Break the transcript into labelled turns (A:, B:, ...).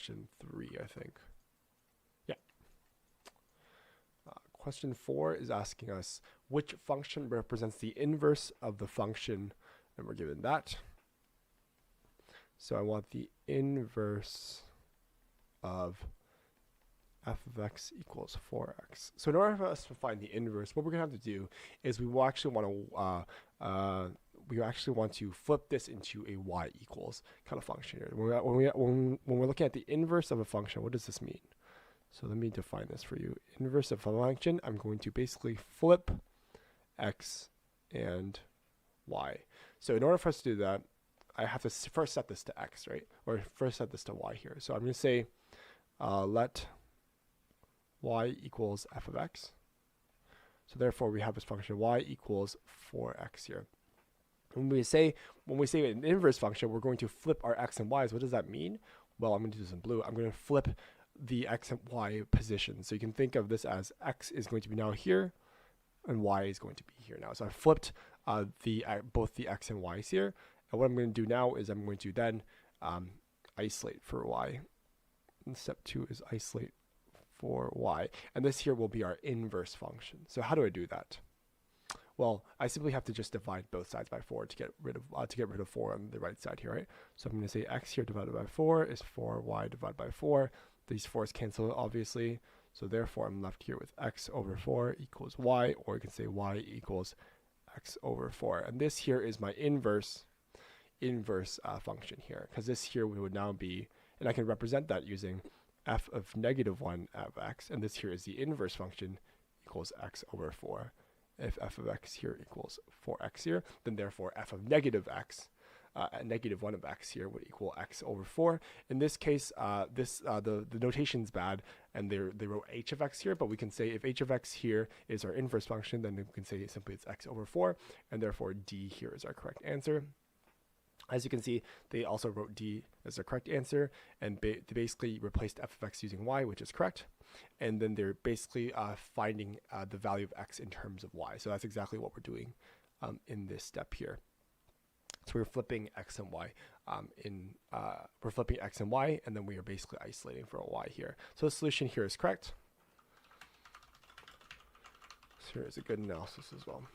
A: question 3, I think. Yeah. Question 4 is asking us which function represents the inverse of the function, and we're given that. So I want the inverse of f of x equals 4x. So in order for us to find the inverse, what we're going to have to do is we will actually want to flip this into a y equals kind of function here. When we're looking at the inverse of a function, what does this mean? So let me define this for you. Inverse of a function, I'm going to basically flip x and y. So in order for us to do that, I have to first set this to x, right? Or first set this to y here. So I'm going to say let y equals f of x. So therefore we have this function y equals 4x here. When we say an inverse function, we're going to flip our x and y's. What does that mean? Well, I'm going to do this in blue. I'm going to flip the x and y position. So you can think of this as x is going to be now here and y is going to be here now. So I flipped both the x and y's here. And what I'm going to do now is I'm going to then isolate for y. And step 2 is isolate for y. And this here will be our inverse function. So how do I do that? Well, I simply have to just divide both sides by 4 to get rid of 4 on the right side here, right? So I'm going to say x here divided by 4 is 4y divided by 4. These 4's cancel obviously. So therefore I'm left here with x over 4 equals y, or you can say y equals x over 4. And this here is my inverse function here, because this here would now be, and I can represent that using f of -1 of x, and this here is the inverse function equals x over 4. If f of x here equals 4x here, then therefore f of -x, -1 of x here would equal x over 4. In this case, the notation's bad, and they wrote h of x here, but we can say if h of x here is our inverse function, then we can say simply it's x over 4, and therefore d here is our correct answer. As you can see, they also wrote d as the correct answer, and they basically replaced f of x using y, which is correct. And then they're basically finding the value of x in terms of y. So that's exactly what we're doing in this step here. So we're flipping x and y we're flipping x and y, and then we are basically isolating for a y here. So the solution here is correct. So here is a good analysis as well.